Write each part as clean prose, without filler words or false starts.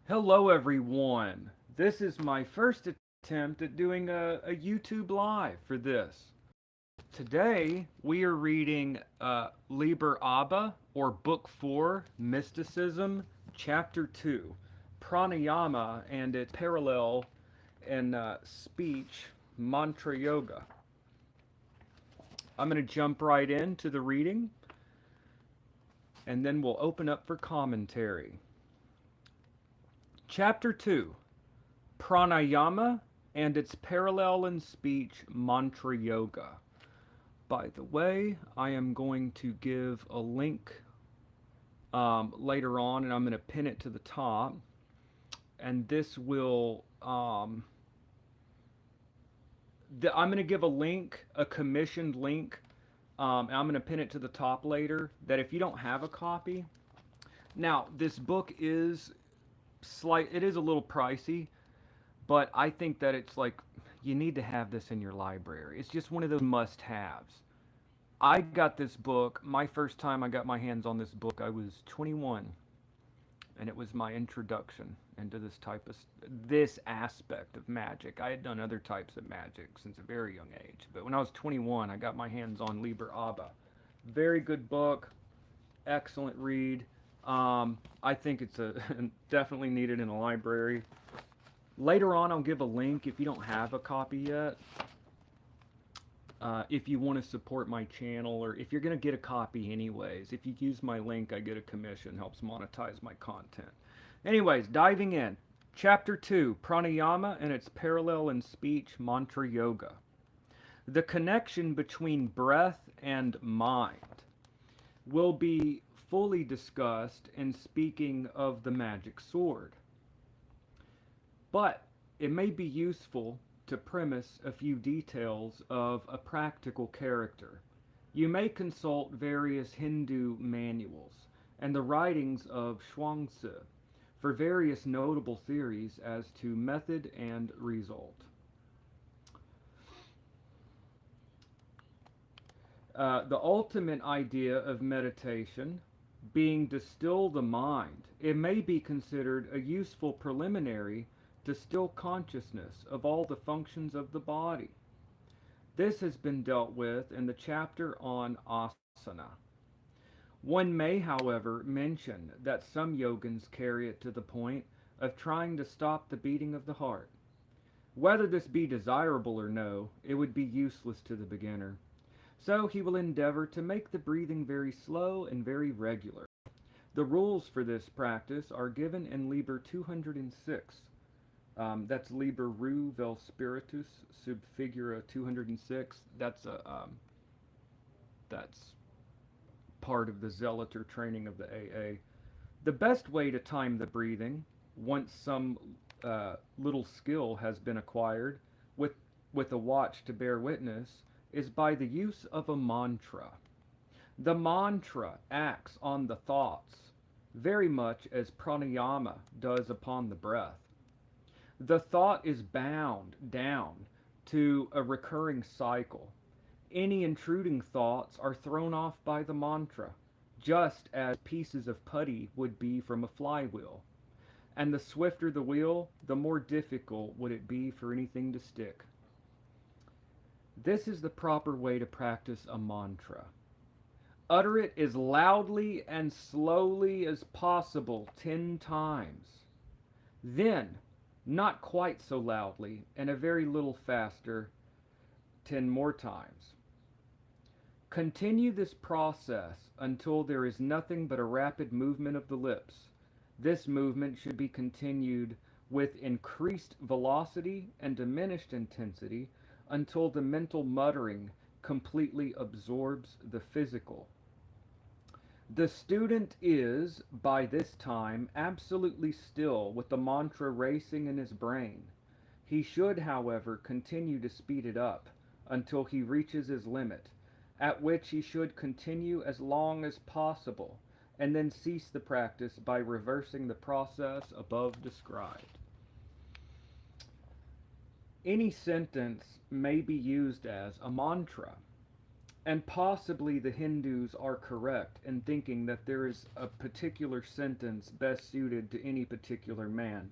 Hello, everyone. This is my first attempt at doing a YouTube live for this. Today, we are reading Liber Abba, or Book 4, Mysticism, Chapter 2, Pranayama and its parallel in speech, Mantra Yoga. I'm going to jump right into the reading, and then we'll open up for commentary. Chapter 2, Pranayama and its parallel in speech, Mantra Yoga. By the way, I am going to give a link later on, and I'm going to pin it to the top. And this will, I'm going to give a link, a commissioned link, and I'm going to pin it to the top later. That if you don't have a copy, now this book is it is a little pricey, but I think that it's like you need to have this in your library. It's just one of those must-haves. I got this book, my first time I got my hands on this book, I was 21, and it was my introduction into this aspect of magic. I had done other types of magic since a very young age, but when I was 21, I got my hands on Liber Abba. Very good book, excellent read. I think it's definitely needed in a library. Later on, I'll give a link if you don't have a copy yet. If you want to support my channel, or if you're going to get a copy anyways, if you use my link, I get a commission, helps monetize my content. Anyways, diving in. Chapter 2, Pranayama and its parallel in speech, Mantra Yoga. The connection between breath and mind will be fully discussed in speaking of the magic sword. But it may be useful to premise a few details of a practical character. You may consult various Hindu manuals and the writings of Zhuangzi for various notable theories as to method and result. The ultimate idea of meditation being to still the mind, it may be considered a useful preliminary to still consciousness of all the functions of the body. This has been dealt with in the chapter on asana. One may, however, mention that some yogins carry it to the point of trying to stop the beating of the heart. Whether this be desirable or no, it would be useless to the beginner. So he will endeavor to make the breathing very slow and very regular. The rules for this practice are given in Liber 206. That's Liber Ru vel Spiritus sub figura 206. That's part of the zealoter training of the AA. The best way to time the breathing, once some little skill has been acquired, with a watch to bear witness, is by the use of a mantra. The mantra acts on the thoughts very much as pranayama does upon the breath. The thought is bound down to a recurring cycle. Any intruding thoughts are thrown off by the mantra, just as pieces of putty would be from a flywheel. And the swifter the wheel, the more difficult would it be for anything to stick. This is the proper way to practice a mantra. Utter it as loudly and slowly as possible 10 times. Then, not quite so loudly, and a very little faster, 10 more times. Continue this process until there is nothing but a rapid movement of the lips. This movement should be continued with increased velocity and diminished intensity until the mental muttering completely absorbs the physical. The student is, by this time, absolutely still with the mantra racing in his brain. He should, however, continue to speed it up until he reaches his limit, at which he should continue as long as possible, and then cease the practice by reversing the process above described. Any sentence may be used as a mantra. And possibly the Hindus are correct in thinking that there is a particular sentence best suited to any particular man.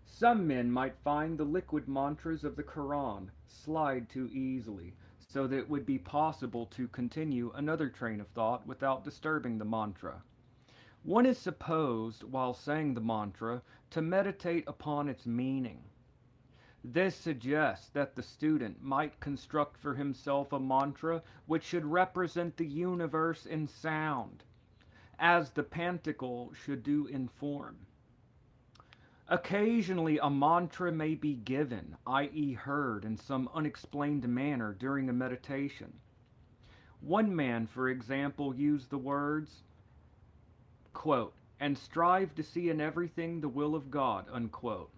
Some men might find the liquid mantras of the Quran slide too easily, so that it would be possible to continue another train of thought without disturbing the mantra. One is supposed, while saying the mantra, to meditate upon its meaning. This suggests that the student might construct for himself a mantra which should represent the universe in sound, as the panticle should do in form. Occasionally, a mantra may be given, i.e., heard in some unexplained manner during a meditation. One man, for example, used the words, quote, and strive to see in everything the will of God, unquote.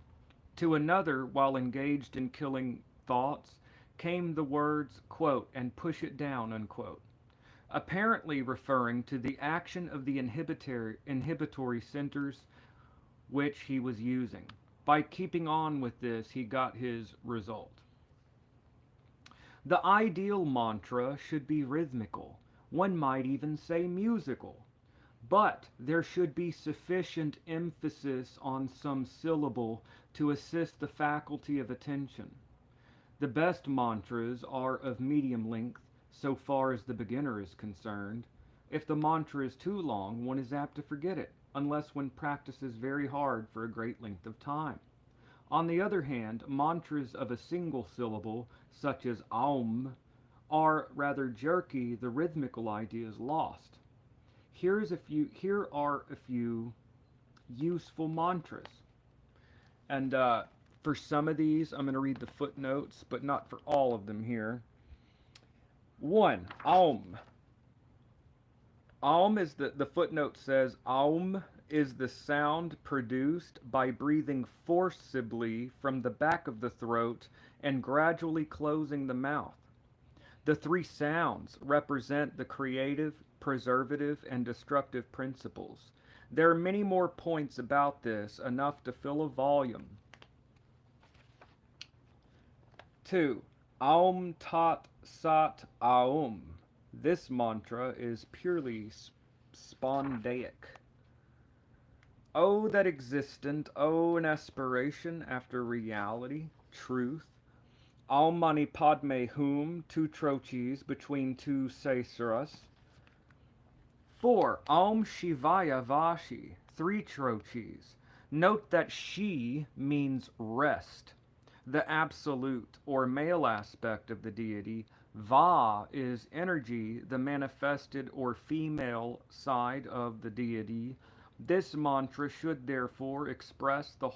To another, while engaged in killing thoughts, came the words, quote, and push it down, unquote, apparently referring to the action of the inhibitory centers which he was using. By keeping on with this, he got his result. The ideal mantra should be rhythmical. One might even say musical. But there should be sufficient emphasis on some syllable to assist the faculty of attention. The best mantras are of medium length, so far as the beginner is concerned. If the mantra is too long, one is apt to forget it, unless one practices very hard for a great length of time. On the other hand, mantras of a single syllable, such as Aum, are rather jerky, the rhythmical idea is lost. Here are a few useful mantras. And for some of these, I'm going to read the footnotes, but not for all of them here. 1. Aum. Aum is the footnote says, Aum is the sound produced by breathing forcibly from the back of the throat and gradually closing the mouth. The three sounds represent the creative, preservative, and destructive principles. There are many more points about this, enough to fill a volume. 2. Aum Tat Sat Aum. This mantra is purely spondaic. Oh, that existent, oh, an aspiration after reality, truth. Aum Mani Padme Hum, two trochees between two caesaras. 4. Aum Shivaya Vashi, three trochees. Note that she means rest, the absolute or male aspect of the deity. Va is energy, the manifested or female side of the deity. This mantra therefore expresses the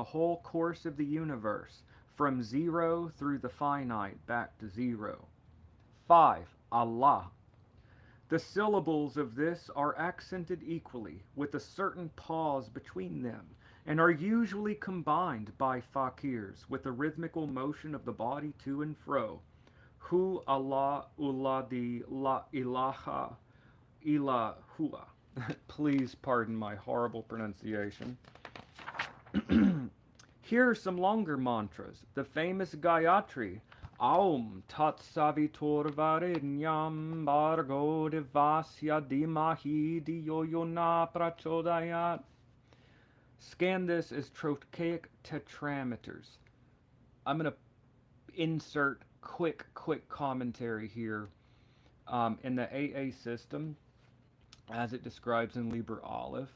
whole course of the universe, from zero through the finite back to zero. 5. Allah. The syllables of this are accented equally, with a certain pause between them, and are usually combined by fakirs with a rhythmical motion of the body to and fro. Hu Allah Uladi La Ilaha Ilahua. Please pardon my horrible pronunciation. Here are some longer mantras. The famous Gayatri. Aum Tat Savitor Varenyam Bargo Devasya Dimahi Diyoyona Prachodayat. Scan this as trochaic tetrameters. I'm going to insert quick commentary here in the AA system as it describes in Liber Aleph.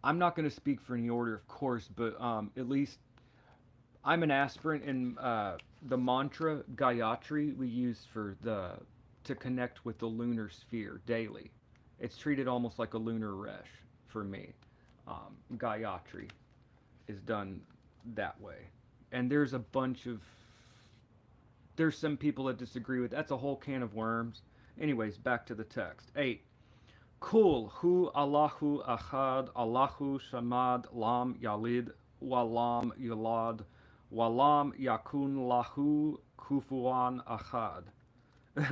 I'm not going to speak for any order, of course, but at least I'm an aspirant in the mantra Gayatri we use to connect with the lunar sphere daily. It's treated almost like a lunar resh for me. Gayatri is done that way. And there's some people that disagree with that's a whole can of worms. Anyways, back to the text. 8. Kul hu Allahu Ahad Allahu Samad Lam Yalid Walam Yulad Walam Yakun Lahu Kufuan Ahad.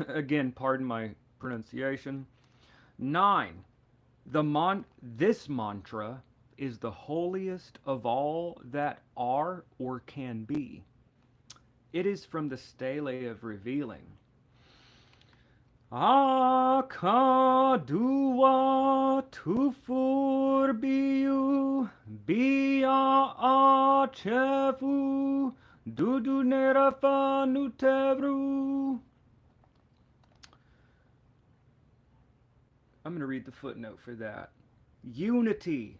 Again, pardon my pronunciation. 9. This mantra is the holiest of all that are or can be. It is from the Stele of Revealing. Akadua tufurbiu bia achefu dudu nerafa nutevru. I'm going to read the footnote for that. Unity.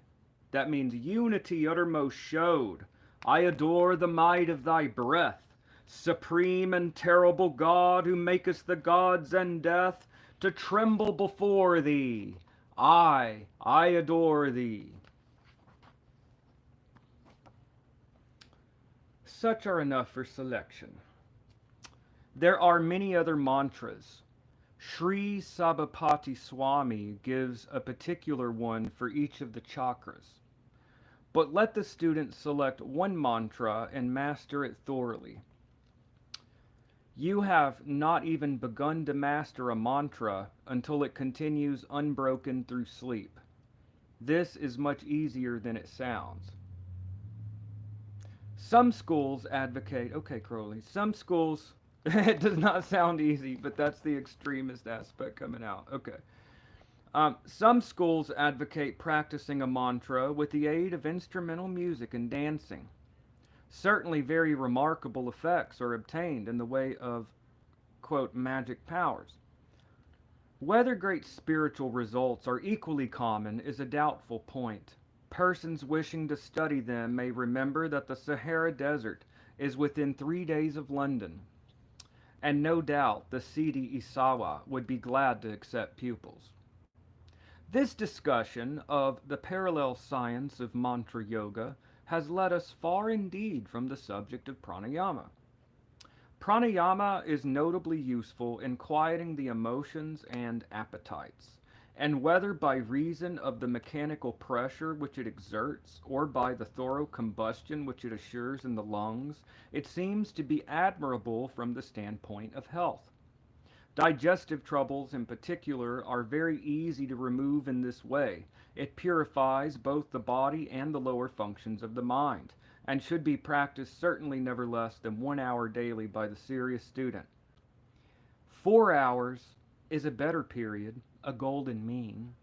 That means unity uttermost showed. I adore the might of thy breath. Supreme and terrible God, who makest the gods and death to tremble before thee. I adore thee. Such are enough for selection. There are many other mantras. Sri Sabapati Swami gives a particular one for each of the chakras. But let the student select one mantra and master it thoroughly. You have not even begun to master a mantra until it continues unbroken through sleep. This is much easier than it sounds. Some schools advocate, okay, Crowley, some schools, it does not sound easy, but that's the extremist aspect coming out. Okay. Some schools advocate practicing a mantra with the aid of instrumental music and dancing. Certainly very remarkable effects are obtained in the way of, quote, magic powers. Whether great spiritual results are equally common is a doubtful point. Persons wishing to study them may remember that the Sahara Desert is within 3 days of London, and no doubt the Sidi Isawa would be glad to accept pupils. This discussion of the parallel science of mantra yoga has led us far indeed from the subject of pranayama. Pranayama is notably useful in quieting the emotions and appetites, and whether by reason of the mechanical pressure which it exerts, or by the thorough combustion which it assures in the lungs, it seems to be admirable from the standpoint of health. Digestive troubles, in particular, are very easy to remove in this way. It purifies both the body and the lower functions of the mind, and should be practiced certainly never less than 1 hour daily by the serious student. 4 hours is a better period, a golden mean.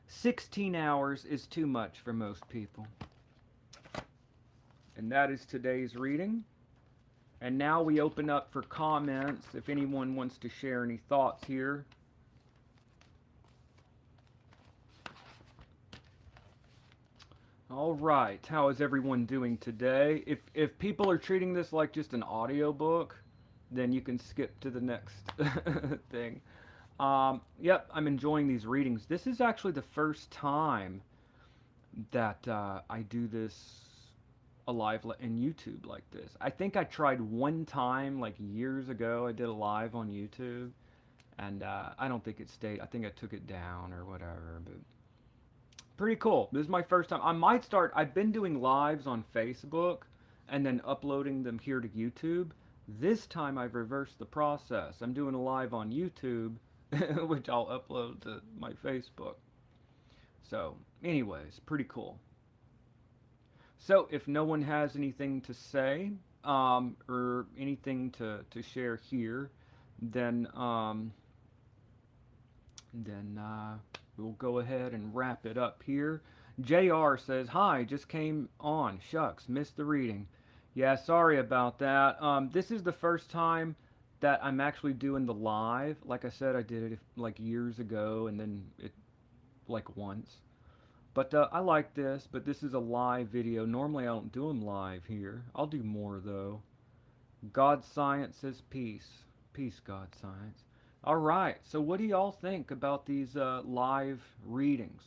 16 hours is too much for most people. And that is today's reading. And now we open up for comments if anyone wants to share any thoughts here. All right, how is everyone doing today? If people are treating this like just an audiobook, then you can skip to the next thing. Yep, I'm enjoying these readings. This is actually the first time that I do this live in YouTube like this. I think I tried one time like years ago. I did a live on YouTube, and I don't think it stayed. I think I took it down or whatever, but pretty cool. This is my first time. I might start. I've been doing lives on Facebook and then uploading them here to YouTube. This time I've reversed the process. I'm doing a live on YouTube, which I'll upload to my Facebook. So anyways, pretty cool. So if no one has anything to say or anything to share here, then we'll go ahead and wrap it up here. JR says, hi, just came on. Shucks, missed the reading. Yeah, sorry about that. This is the first time that I'm actually doing the live. Like I said, I did it like years ago, and then it like once. But I like this, but this is a live video. Normally I don't do them live here. I'll do more though. God Science says peace. Peace, God Science. Alright, so what do y'all think about these live readings?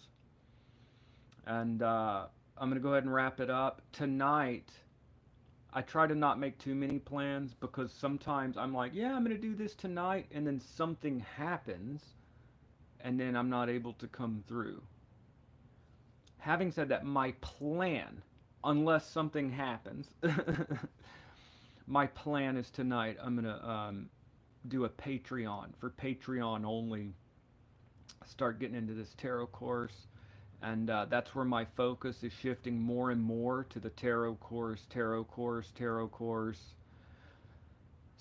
And I'm going to go ahead and wrap it up. Tonight, I try to not make too many plans because sometimes I'm like, yeah, I'm going to do this tonight, and then something happens, and then I'm not able to come through. Having said that, my plan, unless something happens, my plan is tonight I'm going to do a Patreon, for Patreon only, start getting into this tarot course. And that's where my focus is shifting more and more to the tarot course.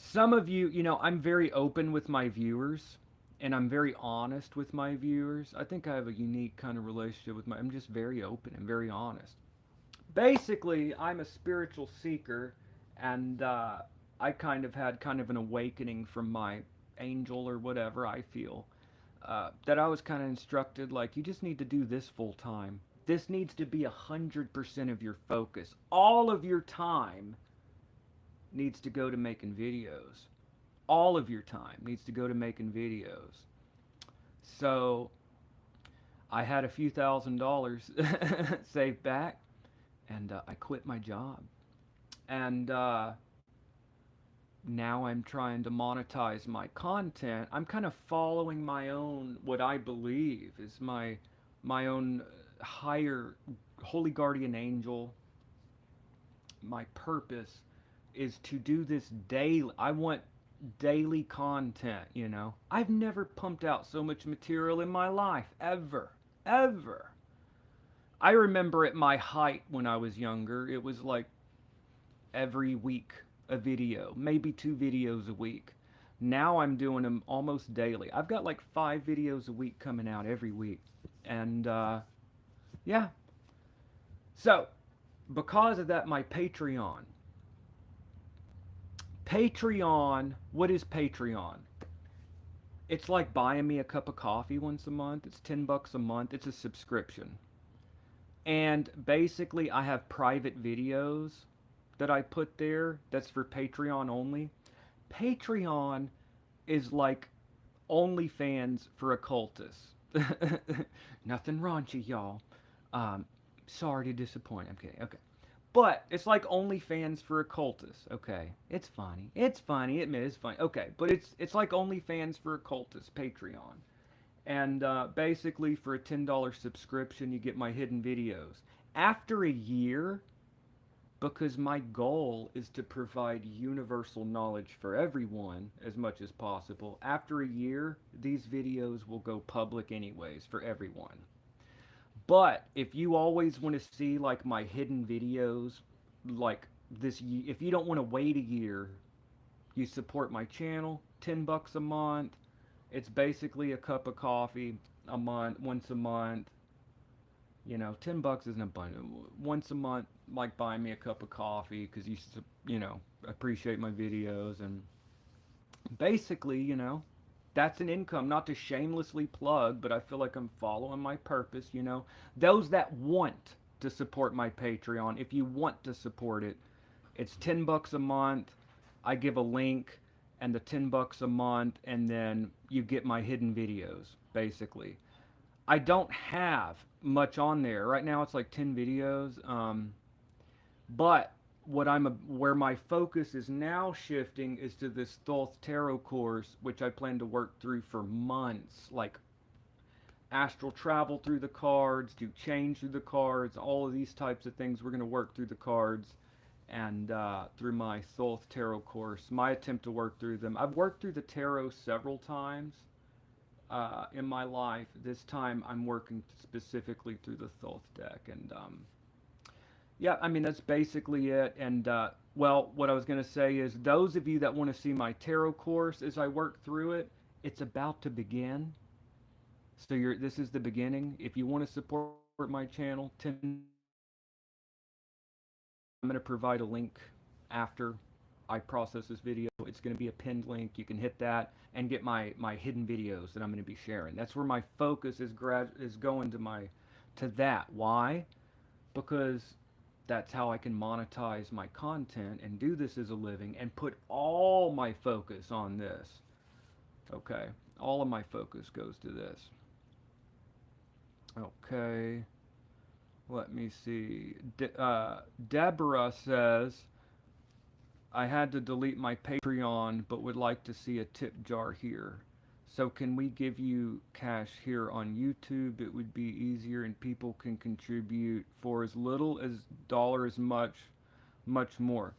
Some of you, I'm very open with my viewers and I'm very honest with my viewers. I think I have a unique kind of relationship with I'm just very open and very honest. Basically, I'm a spiritual seeker, and I kind of had kind of an awakening from my angel or whatever I feel. That I was kind of instructed, like, you just need to do this full time. This needs to be 100% of your focus. All of your time needs to go to making videos. All of your time needs to go to making videos. So I had a few $1,000s saved back, and I quit my job. And now I'm trying to monetize my content. I'm kind of following my own, what I believe is my own higher holy guardian angel. My purpose is to do this daily. I want daily content. I've never pumped out so much material in my life, ever. I remember at my height when I was younger, it was like every week a video, maybe 2 videos a week. Now I'm doing them almost daily. I've got like 5 videos a week coming out every week. And yeah. So, because of that, my Patreon. Patreon, what is Patreon? It's like buying me a cup of coffee once a month. It's $10 a month. It's a subscription. And basically, I have private videos that I put there that's for Patreon only. Patreon is like OnlyFans for occultists. Nothing raunchy, y'all. Sorry to disappoint. I'm kidding. Okay. But it's like OnlyFans for occultists. Okay. It's funny. It's funny. Admit it's funny. Okay. But it's like OnlyFans for occultists, Patreon. And basically, for a $10 subscription, you get my hidden videos. After a year, because my goal is to provide universal knowledge for everyone as much as possible, after a year, these videos will go public anyways for everyone. But if you always want to see like my hidden videos, like this, if you don't want to wait a year, you support my channel, $10 a month. It's basically a cup of coffee a month, once a month. $10 isn't abundant. Once a month, like buying me a cup of coffee because appreciate my videos. And basically, that's an income. Not to shamelessly plug, but I feel like I'm following my purpose. Those that want to support my Patreon, if you want to support it, it's $10 a month. I give a link and the $10 a month, and then you get my hidden videos, basically. I don't have much on there. Right now it's like 10 videos. But where my focus is now shifting is to this Thoth Tarot course, which I plan to work through for months. Like astral travel through the cards, do change through the cards, all of these types of things. We're going to work through the cards and through my Thoth Tarot course. My attempt to work through them. I've worked through the tarot several times in my life. This time I'm working specifically through the Thoth deck. And yeah, I mean, that's basically it. And well, what I was going to say is those of you that want to see my tarot course as I work through it, it's about to begin. So this is the beginning. If you want to support my channel, I'm going to provide a link after I process this video. It's going to be a pinned link. You can hit that and get my hidden videos that I'm going to be sharing. That's where my focus is going to that. Why? Because that's how I can monetize my content and do this as a living and put all my focus on this. Okay. All of my focus goes to this. Okay. Let me see. Deborah says, I had to delete my Patreon, but would like to see a tip jar here. So can we give you cash here on YouTube? It would be easier and people can contribute for as little as dollar as much more.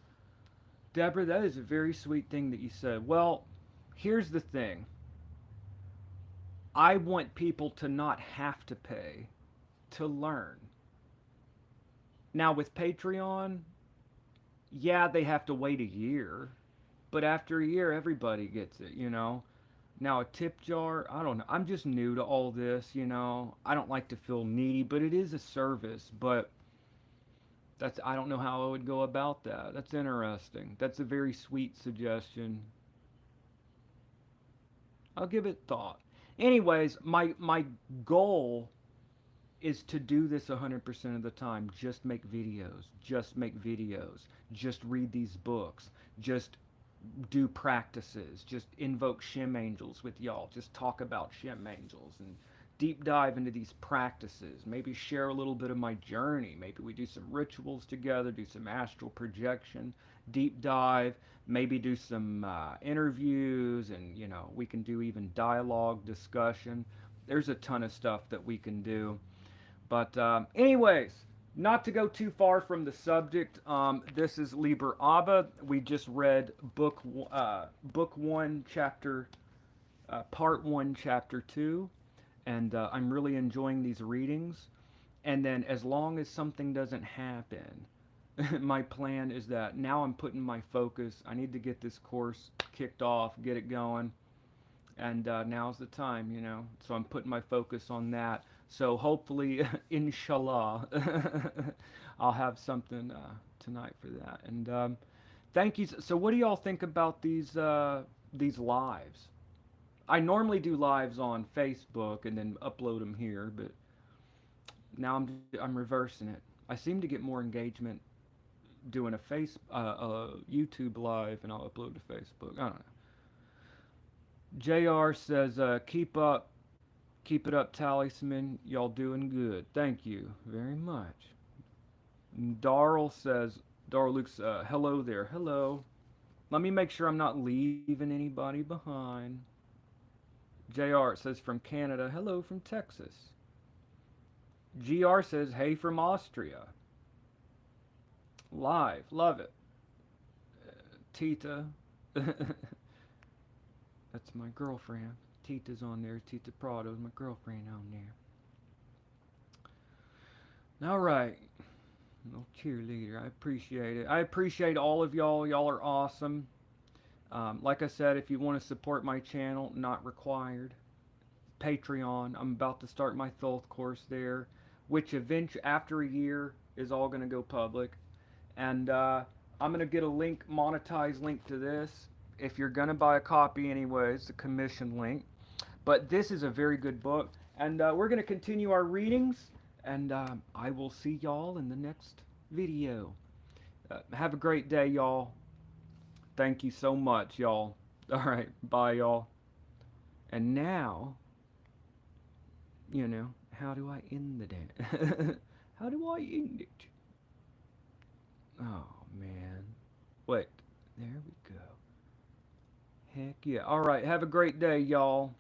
Deborah, that is a very sweet thing that you said. Well, here's the thing. I want people to not have to pay to learn. Now with Patreon, yeah, they have to wait a year. But after a year, everybody gets it, you know. Now, a tip jar, I don't know. I'm just new to all this, you know. I don't like to feel needy, but it is a service. But I don't know how I would go about that. That's interesting. That's a very sweet suggestion. I'll give it thought. Anyways, my goal is to do this 100% of the time. Just make videos. Just make videos. Just read these books. Just do practices. Just invoke Shem angels with y'all. Just talk about Shem angels and deep dive into these practices. Maybe share a little bit of my journey. Maybe we do some rituals together, do some astral projection, deep dive, maybe do some interviews, and you know, we can do even dialogue discussion. There's a ton of stuff that we can do. But anyways, not to go too far from the subject, this is Liber Abba. We just read book 1, chapter part 1, chapter 2, and I'm really enjoying these readings. And then, as long as something doesn't happen, my plan is that now I'm putting my focus. I need to get this course kicked off, get it going, and now's the time, you know. So I'm putting my focus on that. So hopefully, inshallah, I'll have something tonight for that. And thank you. So what do y'all think about these lives? I normally do lives on Facebook and then upload them here, but now I'm reversing it. I seem to get more engagement doing a YouTube live, and I'll upload to Facebook. I don't know. JR says, keep it up, Talisman. Y'all doing good. Thank you very much. Darl Luke's, hello there. Hello. Let me make sure I'm not leaving anybody behind. JR says from Canada. Hello from Texas. GR says, hey from Austria. Live. Love it. Tita. That's my girlfriend. Tita's on there. Tita Prado's my girlfriend on there. All right. No cheerleader. I appreciate it. I appreciate all of y'all. Y'all are awesome. Like I said, if you want to support my channel, not required. Patreon. I'm about to start my Thoth course there, which eventually, after a year, is all going to go public. And I'm going to get a link, monetized link to this. If you're going to buy a copy anyways, the commission link. But this is a very good book. And we're going to continue our readings. And I will see y'all in the next video. Have a great day, y'all. Thank you so much, y'all. All right. Bye, y'all. And now, you know, how do I end the day? How do I end it? Oh, man. Wait. There we go. Heck yeah. All right. Have a great day, y'all.